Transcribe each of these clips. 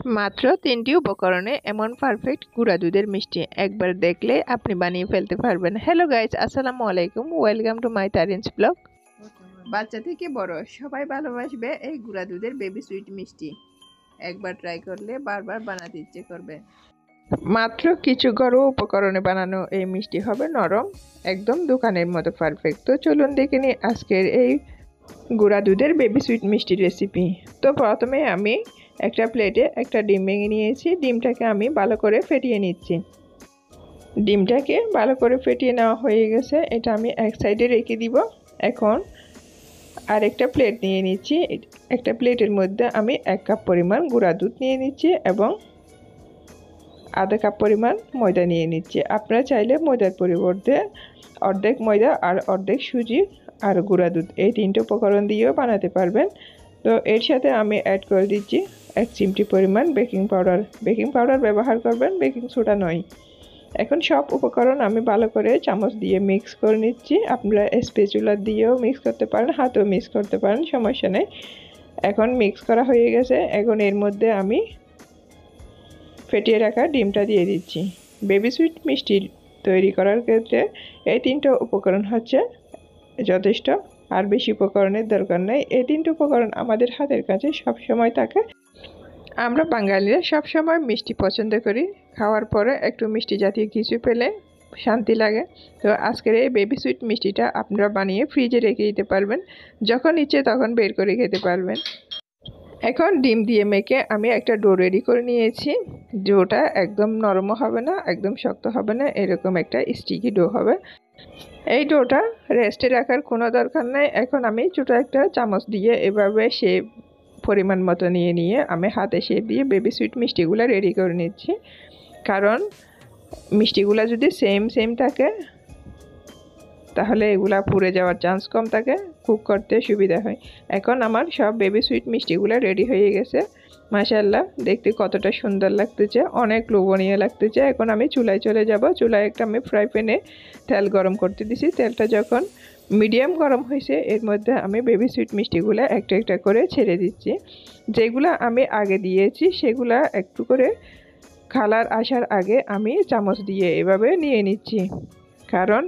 মাত্র ৩টি উপকরণে এমন পারফেক্ট গুঁড়া দুধের মিষ্টি একবার দেখলে আপনি বানিয়ে ফেলতে পারবেন। হ্যালো গাইস, আসসালামু আলাইকুম, ওয়েলকাম টু মাই তারিনস ব্লগ। বাচ্চা থেকে বড় সবাই ভালোবাসবে এই গুঁড়া দুধের বেবি সুইট মিষ্টি। একবার ট্রাই করলে বারবার বানাতে ইচ্ছে করবে। মাত্র কিছু ঘরোয়া উপকরণে বানানো এই মিষ্টি হবে নরম, একদম দোকানের মতো পারফেক্ট। তো চলুন দেখে নিই আজকের এই গুঁড়া দুধের বেবি সুইট মিষ্টি রেসিপি। তো প্রথমে আমি একটা প্লেটে একটা ডিম ভেঙে নিয়েছি। ডিমটাকে আমি ভালো করে ফেটিয়ে নিচ্ছি। ডিমটাকে ভালো করে ফেটিয়ে নেওয়া হয়ে গেছে, এটা আমি এক সাইডে রেখে দিব। এখন আরেকটা প্লেট নিয়ে নিচ্ছি। একটা প্লেটের মধ্যে আমি 1 কাপ পরিমাণ গুঁড়া দুধ নিয়ে নিচ্ছি এবং আধা কাপ পরিমাণ ময়দা নিয়ে নিচ্ছি। আপনারা চাইলে ময়দার পরিবর্তে অর্ধেক ময়দা আর অর্ধেক সুজি আর গুঁড়া দুধ এই 3টে উপকরণ দিয়েও বানাতে পারবেন। তো এর সাথে আমি অ্যাড করে দিচ্ছি 1 চিমটি পরিমাণ বেকিং পাউডার। বেকিং পাউডার ব্যবহার করবেন, বেকিং সোডা নয়। এখন সব উপকরণ আমি ভালো করে চামচ দিয়ে মিক্স করে নিচ্ছি। আপনারা স্প্যাচুলা দিয়েও মিক্স করতে পারেন, হাতেও মিক্স করতে পারেন, সমস্যা নেই। এখন মিক্স করা হয়ে গেছে। এখন এর মধ্যে আমি ফেটিয়ে রাখা ডিমটা দিয়ে দিচ্ছি। বেবি সুইট মিষ্টি তৈরি করার ক্ষেত্রে এই 3টে উপকরণ হচ্ছে যথেষ্ট, আর বেশি উপকরণের দরকার নেই। এই 3টে উপকরণ আমাদের হাতের কাছে সব সময় থাকে। আমরা বাঙালিরা সব সময় মিষ্টি পছন্দ করি, খাওয়ার পরে একটু মিষ্টি জাতীয় কিছু পেলে শান্তি লাগে। তো আজকের এই বেবি সুইট মিষ্টিটা আপনারা বানিয়ে ফ্রিজে রেখে দিতে পারবেন, যখন ইচ্ছে তখন বের করে খেতে পারবেন। এখন ডিম দিয়ে মেখে আমি একটা ডো রেডি করে নিয়েছি। ডোটা একদম নরমও হবে না, একদম শক্ত হবে না, এরকম একটা স্টিকি ডো হবে। এই ডোটা রেস্টে রাখার কোনো দরকার নেই। এখন আমি ছোটো একটা চামচ দিয়ে এভাবে শেপ পরিমাণ মতো নিয়ে আমি হাতে শেপ দিয়ে বেবি সুইট মিষ্টিগুলো রেডি করে নিচ্ছি। কারণ মিষ্টিগুলো যদি সেম থাকে তাহলে এগুলা পুড়ে যাওয়ার চান্স কম থাকে, কুক করতে সুবিধা হয়। এখন আমার সব বেবি সুইট মিষ্টিগুলো রেডি হয়ে গেছে। মাশাআল্লাহ, দেখতে কতটা সুন্দর লাগতেছে, অনেক লোভনীয় লাগতেছে। এখন আমি চুলায় চলে যাব। চুলায় একটা আমি ফ্রাই প্যানে তেল গরম করতে দিছি। তেলটা যখন মিডিয়াম গরম হয়েছে এর মধ্যে আমি বেবি সুইট মিষ্টিগুলো একটা একটা করে ছেড়ে দিচ্ছি। যেগুলো আমি আগে দিয়েছি সেগুলা একটু করে কালার আসার আগে আমি চামচ দিয়ে এভাবে নিয়ে নিচ্ছি। কারণ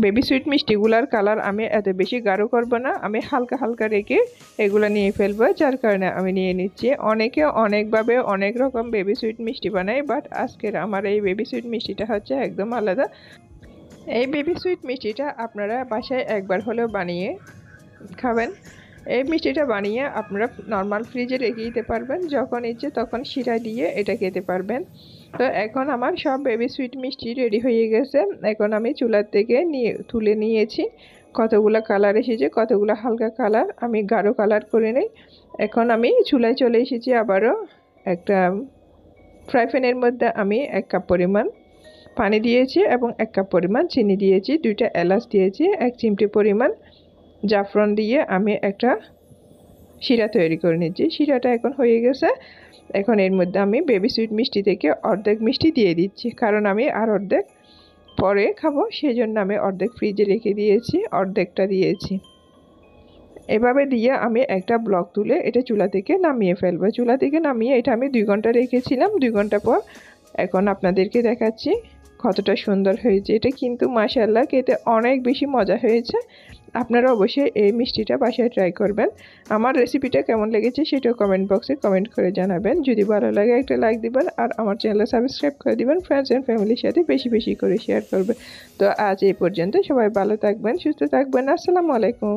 বেবি সুইট মিষ্টিগুলার কালার আমি এত বেশি গাঢ় করব না, আমি হালকা হালকা রেখে এগুলো নিয়ে ফেলবো, যার কারণে আমি নিয়ে নিচ্ছি। অনেকে অনেকভাবে অনেক রকম বেবি সুইট মিষ্টি বানায়, বাট আজকের আমার এই বেবি সুইট মিষ্টিটা হচ্ছে একদম আলাদা। এই বেবি সুইট মিষ্টিটা আপনারা বাসায় একবার হলেও বানিয়ে খাবেন। এই মিষ্টিটা বানিয়ে আপনারা নর্মাল ফ্রিজে রেখে দিতে পারবেন, যখন ইচ্ছে তখন শিরা দিয়ে এটা খেতে পারবেন। তো এখন আমার সব বেবি সুইট মিষ্টি রেডি হয়ে গেছে। এখন আমি চুলার থেকে তুলে নিয়েছি। কতগুলো কালার এসেছে, কতগুলো হালকা কালার, আমি গাঢ় কালার করে নিই। এখন আমি চুলায় চলে এসেছি আবারও। একটা ফ্রাই প্যানের মধ্যে আমি 1 কাপ পরিমাণ পানি দিয়েছি এবং 1 কাপ পরিমাণ চিনি দিয়েছি, 2টা এলাচ দিয়েছি, 1 চিমটি পরিমাণ জাফরান দিয়ে আমি একটা শিরা তৈরি করে নিচ্ছি। শিরাটা এখন হয়ে গেছে। এখন এর মধ্যে আমি বেবি সুইট মিষ্টি থেকে অর্ধেক মিষ্টি দিয়ে দিচ্ছি, কারণ আমি আর অর্ধেক পরে খাবো, সেই জন্য আমি অর্ধেক ফ্রিজে রেখে দিয়েছি, অর্ধেকটা দিয়েছি। এভাবে দিয়ে আমি একটা ব্লক তুলে এটা চুলা থেকে নামিয়ে ফেলবো। চুলা থেকে নামিয়ে এটা আমি 2 ঘন্টা রেখেছিলাম। 2 ঘন্টা পর এখন আপনাদেরকে দেখাচ্ছি কতটা সুন্দর হয়েছে। এটা কিন্তু মাশাআল্লাহ খেতে অনেক বেশি মজা হয়েছে। আপনারা অবশ্যই এই মিষ্টিটা বাসায় ট্রাই করবেন। আমার রেসিপিটা কেমন লেগেছে সেটাও কমেন্ট বক্সে কমেন্ট করে জানাবেন। যদি ভালো লাগে একটা লাইক দিবেন আর আমার চ্যানেলে সাবস্ক্রাইব করে দিবেন। ফ্রেন্ডস অ্যান্ড ফ্যামিলির সাথে বেশি বেশি করে শেয়ার করবেন। তো আজ এই পর্যন্ত, সবাই ভালো থাকবেন, সুস্থ থাকবেন। আসসালামু আলাইকুম।